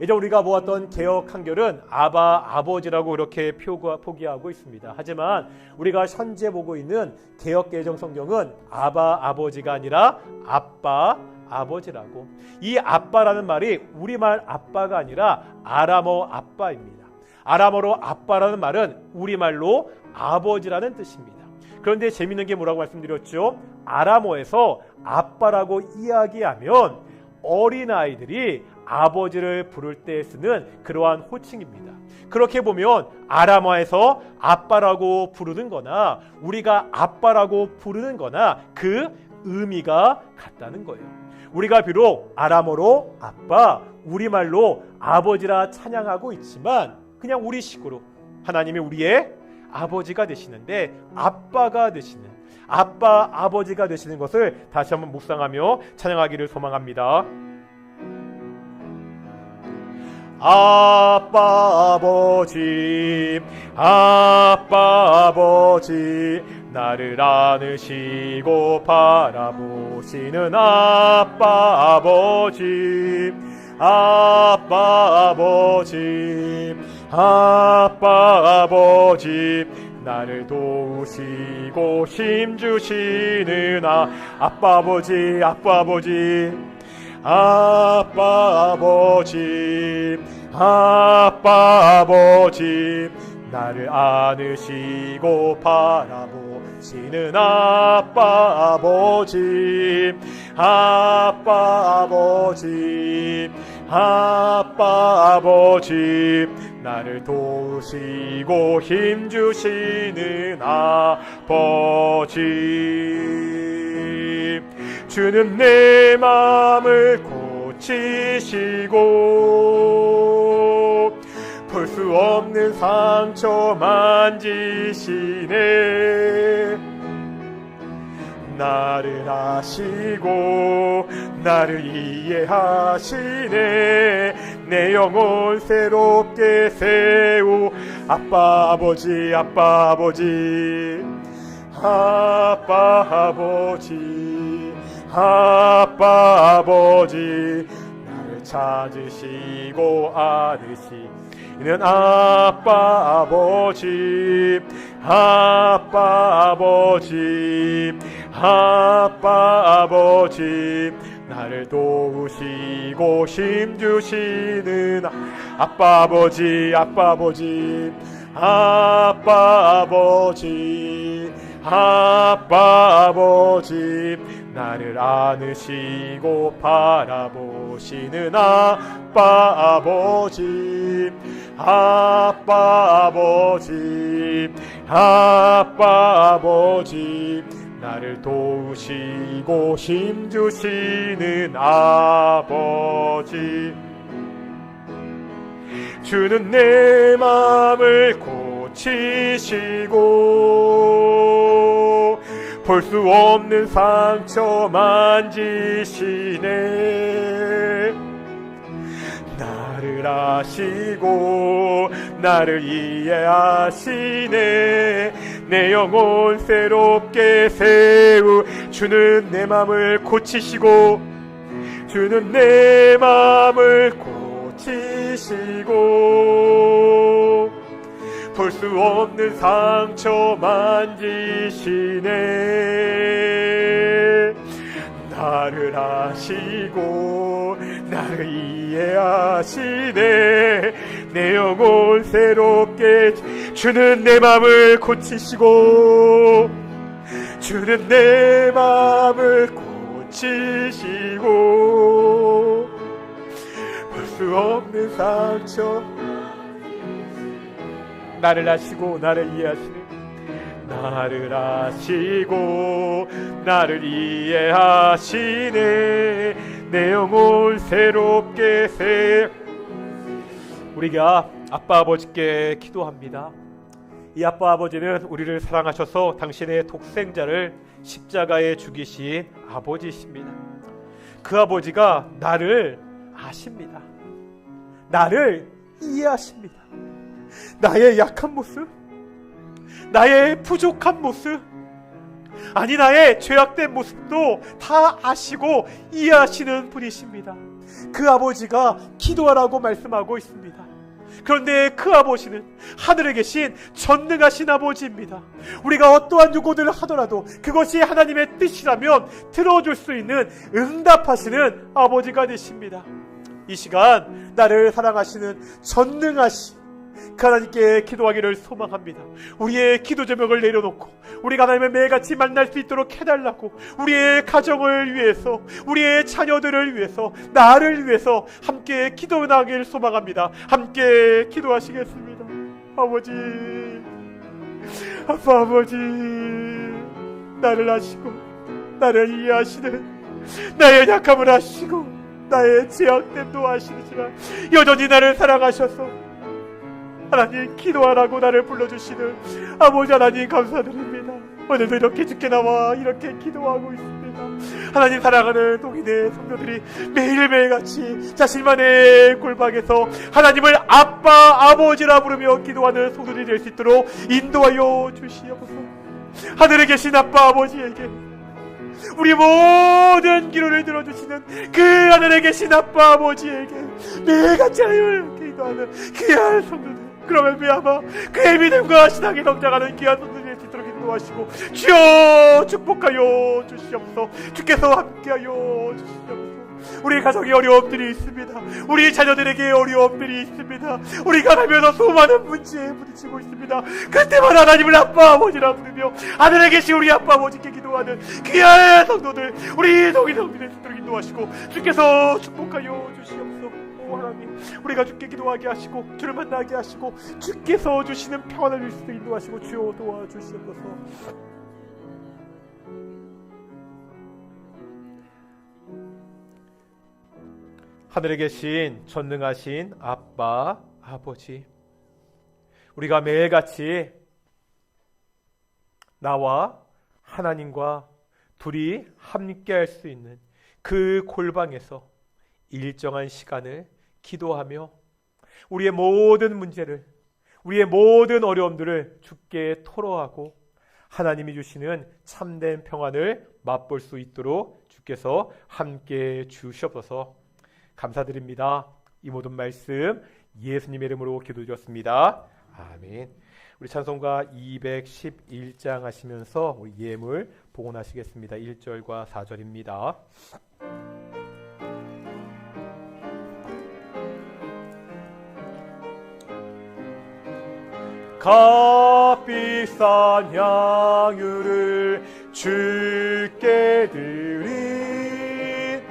이제 우리가 보았던 개역 한글은 아바 아버지라고 이렇게 포기하고 있습니다. 하지만 우리가 현재 보고 있는 개역 개정 성경은 아바 아버지가 아니라 아빠 아버지라고. 이 아빠라는 말이 우리말 아빠가 아니라 아람어 아빠입니다. 아람어로 아빠라는 말은 우리말로 아버지라는 뜻입니다. 그런데 재미있는 게 뭐라고 말씀드렸죠? 아람어에서 아빠라고 이야기하면 어린아이들이 아버지를 부를 때 쓰는 그러한 호칭입니다. 그렇게 보면 아람어에서 아빠라고 부르는 거나 우리가 아빠라고 부르는 거나 그 의미가 같다는 거예요. 우리가 비록 아람어로 아빠, 우리말로 아버지라 찬양하고 있지만 그냥 우리식으로 하나님이 우리의 아버지가 되시는데 아빠가 되시는 아빠 아버지가 되시는 것을 다시 한번 묵상하며 찬양하기를 소망합니다. 아빠 아버지 아빠 아버지 나를 안으시고 바라보시는 아빠 아버지 아빠 아버지 아빠 아버지 나를 도우시고 힘주시는 아빠 아버지 아빠 아버지 아빠 아버지 아빠 아버지 나를 안으시고 바라보시는 아빠 아버지 아빠 아버지 아빠 아버지 나를 도우시고 힘주시는 아버지 주는 내 마음을 고치시고 볼 수 없는 상처 만지시네 나를 아시고 나를 이해하시네 내 영혼 새롭게 세우 아빠 아버지 아빠 아버지 아빠 아버지 아빠 아버지 나를 찾으시고 안으시는 아빠 아버지 아빠 아버지 아빠 아버지 나를 도우시고 힘주시는 아빠 아버지 아빠 아버지 아빠 아버지 아빠 아버지 나를 안으시고 바라보시는 아빠 아버지 아빠 아버지 아빠 아버지 나를 도우시고 힘주시는 아버지, 주는 내 마음을 고치시고 볼 수 없는 상처 만지시네. 나를 아시고 나를 이해하시네. 내 영혼 새롭게 주는 내 마음을 고치시고, 주는 내 마음을 고치시고 볼 수 없는 상처 만지시네. 나를 아시고 나를 이해하시네. 내 영혼 새롭게 주는 내 마음을 고치시고, 주는 내 마음을 고치시고 볼 수 없는 상처, 나를 아시고 나를 이해하시네. 나를 아시고 나를 이해하시네. 내 영혼 새롭게 우리가 아빠 아버지께 기도합니다. 이 아빠 아버지는 우리를 사랑하셔서 당신의 독생자를 십자가에 죽이신 아버지십니다. 그 아버지가 나를 아십니다. 나를 이해하십니다. 나의 약한 모습, 나의 부족한 모습, 아니 나의 죄악된 모습도 다 아시고 이해하시는 분이십니다. 그 아버지가 기도하라고 말씀하고 있습니다. 그런데 그 아버지는 하늘에 계신 전능하신 아버지입니다. 우리가 어떠한 요구들을 하더라도 그것이 하나님의 뜻이라면 들어줄 수 있는 응답하시는 아버지가 되십니다. 이 시간 나를 사랑하시는 전능하신 그 하나님께 기도하기를 소망합니다. 우리의 기도 제목을 내려놓고 우리가 하나님을 매일같이 만날 수 있도록 해달라고, 우리의 가정을 위해서, 우리의 자녀들을 위해서, 나를 위해서 함께 기도하기를 소망합니다. 함께 기도하시겠습니다. 아버지, 아빠 아버지, 나를 아시고 나를 이해하시는, 나의 약함을 아시고 나의 죄악됨도 아시지만 여전히 나를 사랑하셔서 하나님 기도하라고 나를 불러주시는 아버지 하나님 감사드립니다. 오늘도 이렇게 주께 나와 이렇게 기도하고 있습니다. 하나님 사랑하는 동인의 성도들이 매일매일 같이 자신만의 골방에서 하나님을 아빠 아버지라 부르며 기도하는 성도들이 될 수 있도록 인도하여 주시옵소서. 하늘에 계신 아빠 아버지에게 우리 모든 기도를 들어주시는 그 하늘에 계신 아빠 아버지에게 매일같이 하나님을 기도하는 귀한 성도들, 그러면 미아마 그의 믿음과 신앙이 성장하는 귀한 성도들이 될 수 있도록 인도하시고 주여 축복하여 주시옵소서. 주께서 함께하여 주시옵소서. 우리 가정에 어려움들이 있습니다. 우리 자녀들에게 어려움들이 있습니다. 우리가 살면서 수많은 문제에 부딪히고 있습니다. 그때마다 하나님을 아빠 아버지라 부르며 하늘에 계신 우리 아빠 아버지께 기도하는 귀한 성도들, 우리 동의성들의 수도록 인도하시고 주께서 축복하여 주시옵소서. 오 하나님, 우리가 주께 기도하게 하시고 주를 만나게 하시고 주께서 주시는 평안을 줄 수 있도록 인도하시고 주여 도와주시옵소서. 하늘에 계신 전능하신 아빠 아버지, 우리가 매일같이 나와 하나님과 둘이 함께 할 수 있는 그 골방에서 일정한 시간을 기도하며 우리의 모든 문제를, 우리의 모든 어려움들을 주께 토로하고 하나님이 주시는 참된 평안을 맛볼 수 있도록 주께서 함께 주시옵소서. 감사드립니다. 이 모든 말씀 예수님의 이름으로 기도드렸습니다. 아멘. 우리 찬송가 211장 하시면서 우리 예물 봉헌하시겠습니다. 1절과 4절입니다. 값비싼 향유를 주께 드린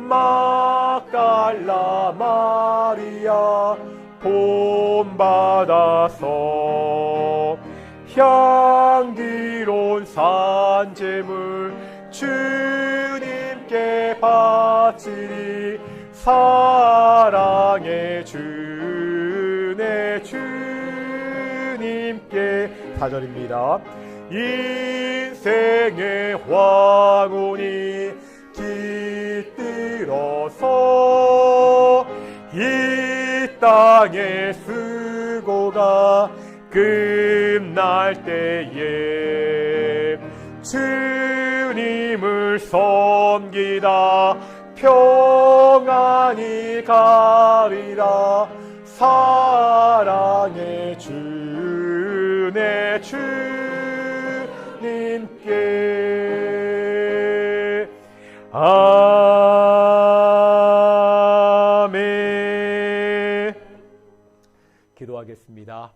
막달라 마리아 본받아서 향기로운 산재물 주님께 바치리 사랑의 주내 주님께 4절입니다. 인생의 황혼이 깃들어서 이 땅의 수고가 끝날 때에 주님을 섬기다 평안히 가리라 사랑의 주내 주님께 아멘. 기도하겠습니다.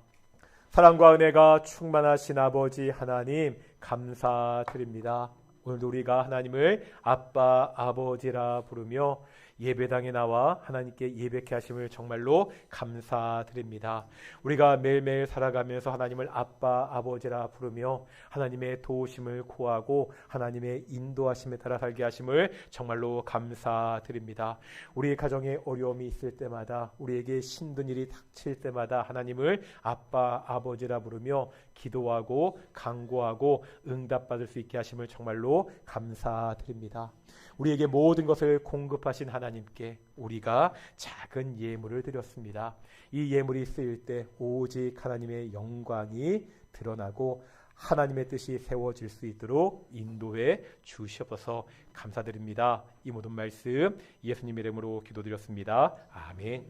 사랑과 은혜가 충만하신 아버지 하나님 감사드립니다. 오늘도 우리가 하나님을 아빠 아버지라 부르며 예배당에 나와 하나님께 예배케 하심을 정말로 감사드립니다. 우리가 매일매일 살아가면서 하나님을 아빠 아버지라 부르며 하나님의 도우심을 구하고 하나님의 인도하심에 따라 살게 하심을 정말로 감사드립니다. 우리 가정에 어려움이 있을 때마다 우리에게 힘든 일이 닥칠 때마다 하나님을 아빠 아버지라 부르며 기도하고 간구하고 응답받을 수 있게 하심을 정말로 감사드립니다. 우리에게 모든 것을 공급하신 하나님께 우리가 작은 예물을 드렸습니다. 이 예물이 쓰일 때 오직 하나님의 영광이 드러나고 하나님의 뜻이 세워질 수 있도록 인도해 주시옵소서. 감사드립니다. 이 모든 말씀 예수님 이름으로 기도드렸습니다. 아멘.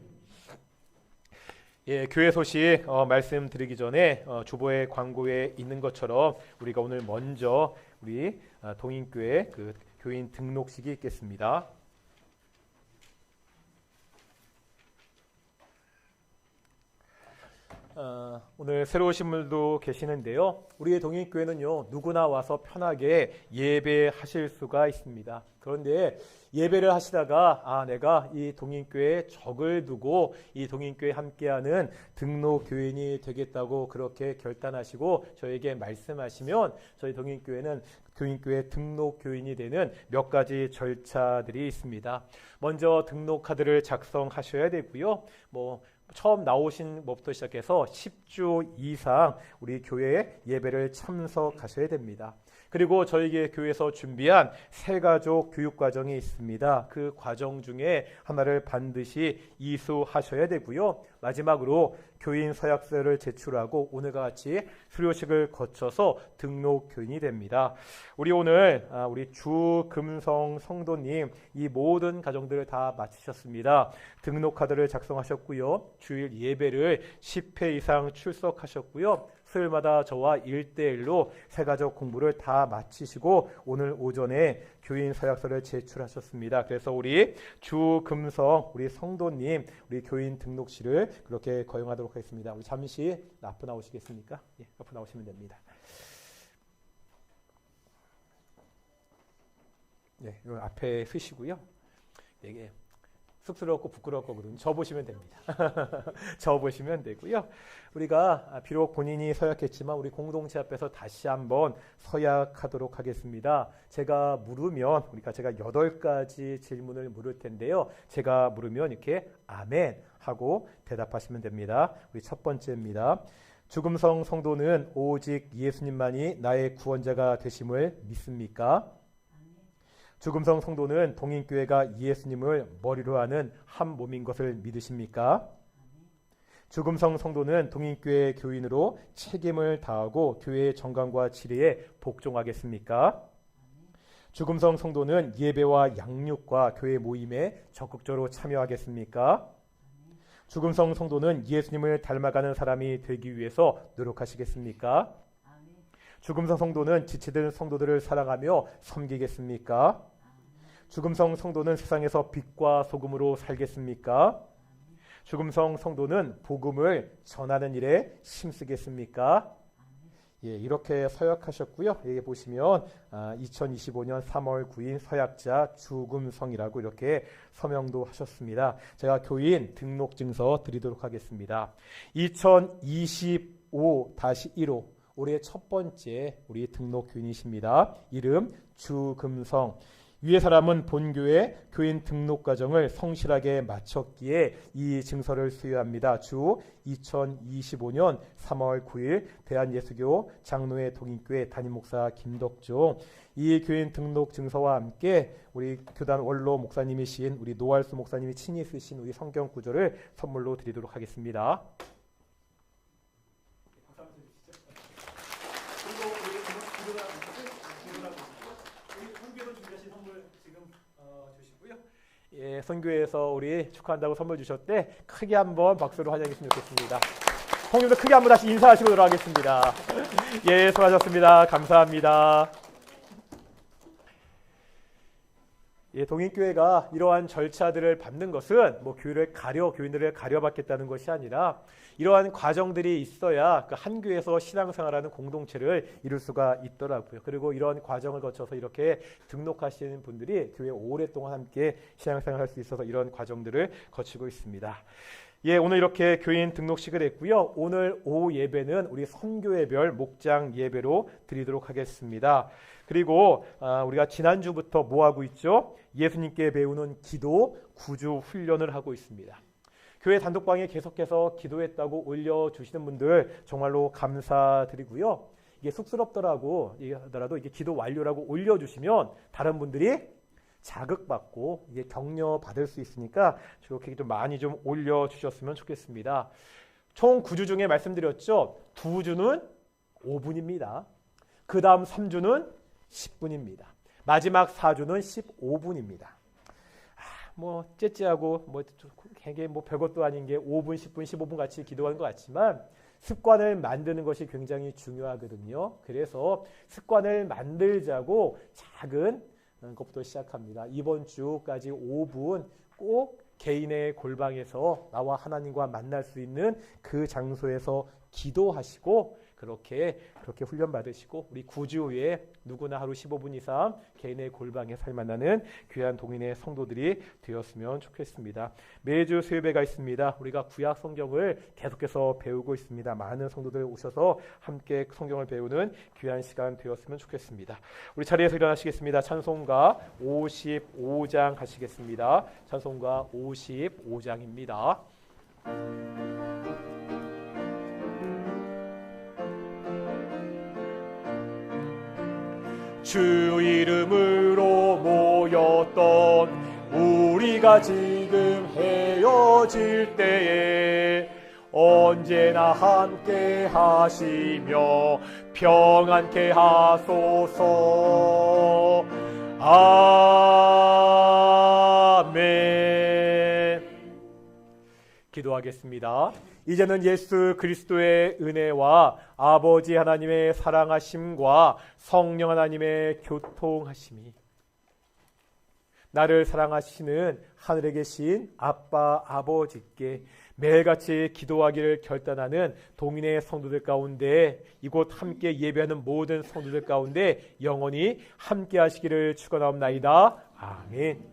예, 교회 소식 말씀드리기 전에 주보의 광고에 있는 것처럼 우리가 오늘 먼저 우리 동인교회 그 교인 등록식이 있겠습니다. 오늘 새로 오신 분들도 계시는데요. 우리의 동인교회는요, 누구나 와서 편하게 예배하실 수가 있습니다. 그런데 예배를 하시다가 내가 이 동인교회에 적을 두고 이 동인교회에 함께하는 등록 교인이 되겠다고 그렇게 결단하시고 저에게 말씀하시면 저희 동인교회는 교인교회 등록 교인이 되는 몇 가지 절차들이 있습니다. 먼저 등록 카드를 작성하셔야 되고요. 처음 나오신 것부터 시작해서 10주 이상 우리 교회에 예배를 참석하셔야 됩니다. 그리고 저희에게 교회에서 준비한 새가족 교육 과정이 있습니다. 그 과정 중에 하나를 반드시 이수하셔야 되고요. 마지막으로 교인 서약서를 제출하고 오늘과 같이 수료식을 거쳐서 등록 교인이 됩니다. 우리 오늘 우리 주금성 성도님 이 모든 과정들을 다 마치셨습니다. 등록 카드를 작성하셨고요. 주일 예배를 10회 이상 출석하셨고요. 수요일마다 저와 1대1로 새가족 공부를 다 마치시고 오늘 오전에 교인 서약서를 제출하셨습니다. 그래서 우리 주금성 우리 성도님 우리 교인 등록실을 그렇게 거행하도록 하겠습니다. 우리 잠시 앞으로 나오시겠습니까? 예, 앞으로 나오시면 됩니다. 네, 이 앞에 쓰시고요. 이게 쑥스럽고 부끄럽거든요. 저 보시면 됩니다. 저 보시면 되고요. 우리가 비록 본인이 서약했지만 우리 공동체 앞에서 다시 한번 서약하도록 하겠습니다. 제가 물으면 제가 8가지 질문을 물을 텐데요. 제가 물으면 이렇게 아멘 하고 대답하시면 됩니다. 우리 첫 번째입니다. 주금성 성도는 오직 예수님만이 나의 구원자가 되심을 믿습니까? 주금성 성도는 동인교회가 예수님을 머리로 하는 한 몸인 것을 믿으십니까? 주금성 성도는 동인교회 교인으로 책임을 다하고 교회의 정강과 지리에 복종하겠습니까? 주금성 성도는 예배와 양육과 교회 모임에 적극적으로 참여하겠습니까? 주금성 성도는 예수님을 닮아가는 사람이 되기 위해서 노력하시겠습니까? 주금성 성도는 지치던 성도들을 사랑하며 섬기겠습니까? 주금성 성도는 세상에서 빛과 소금으로 살겠습니까? 주금성 성도는 복음을 전하는 일에 힘쓰겠습니까? 예, 이렇게 서약하셨고요. 여기 보시면 2025년 3월 9일 서약자 주금성이라고 이렇게 서명도 하셨습니다. 제가 교인 등록증서 드리도록 하겠습니다. 2025-1호 올해 첫 번째 우리 등록 교인이십니다. 이름 주금성. 위의 사람은 본교회 교인 등록 과정을 성실하게 마쳤기에 이 증서를 수여합니다. 주 2025년 3월 9일 대한예수교 장로회 동인교회 담임목사 김덕종. 이 교인 등록 증서와 함께 우리 교단 원로 목사님이신 우리 노알수 목사님이 친히 쓰신 우리 성경 구절을 선물로 드리도록 하겠습니다. 예, 선교회에서 우리 축하한다고 선물 주셨대. 크게 한번 박수로 환영했으면 좋겠습니다. 형님도 크게 한번 다시 인사하시고 들어가겠습니다. 예, 수고하셨습니다. 감사합니다. 예, 동인교회가 이러한 절차들을 밟는 것은 뭐 교인들을 가려받겠다는 것이 아니라 이러한 과정들이 있어야 그 한 교회에서 신앙생활하는 공동체를 이룰 수가 있더라고요. 그리고 이러한 과정을 거쳐서 이렇게 등록하시는 분들이 교회 오랫동안 함께 신앙생활할 수 있어서 이런 과정들을 거치고 있습니다. 예, 오늘 이렇게 교인 등록식을 했고요. 오늘 오후 예배는 우리 선교회별 목장 예배로 드리도록 하겠습니다. 그리고 우리가 지난주부터 뭐 하고 있죠? 예수님께 배우는 기도 구주 훈련을 하고 있습니다. 교회 단독방에 계속해서 기도했다고 올려주시는 분들 정말로 감사드리고요. 이게 쑥스럽더라도 이게 기도 완료라고 올려주시면 다른 분들이 자극받고 이게 격려받을 수 있으니까 그렇게 좀 많이 좀 올려주셨으면 좋겠습니다. 총 9주 중에 말씀드렸죠. 2주는 5분입니다. 그 다음 3주는 10분입니다. 마지막 4주는 15분입니다. 뭐 째째하고 되게 별것도 아닌 게 5분, 10분, 15분 같이 기도하는 것 같지만 습관을 만드는 것이 굉장히 중요하거든요. 그래서 습관을 만들자고 작은 것부터 시작합니다. 이번 주까지 5분 꼭 개인의 골방에서 나와 하나님과 만날 수 있는 그 장소에서 기도하시고 그렇게 훈련 받으시고 우리 9주 후에 누구나 하루 15분 이상 개인의 골방에서 만나는 귀한 동인의 성도들이 되었으면 좋겠습니다. 매주 수요예배가 있습니다. 우리가 구약 성경을 계속해서 배우고 있습니다. 많은 성도들 오셔서 함께 성경을 배우는 귀한 시간 되었으면 좋겠습니다. 우리 자리에서 일어나시겠습니다. 찬송가 55장 하시겠습니다. 찬송가 55장입니다. 주 이름으로 모였던 우리가 지금 헤어질 때에 언제나 함께 하시며 평안케 하소서. 아멘. 기도하겠습니다. 이제는 예수 그리스도의 은혜와 아버지 하나님의 사랑하심과 성령 하나님의 교통하심이 나를 사랑하시는 하늘에 계신 아빠 아버지께 매일같이 기도하기를 결단하는 동인의 성도들 가운데 이곳 함께 예배하는 모든 성도들 가운데 영원히 함께 하시기를 축원하옵나이다. 아멘.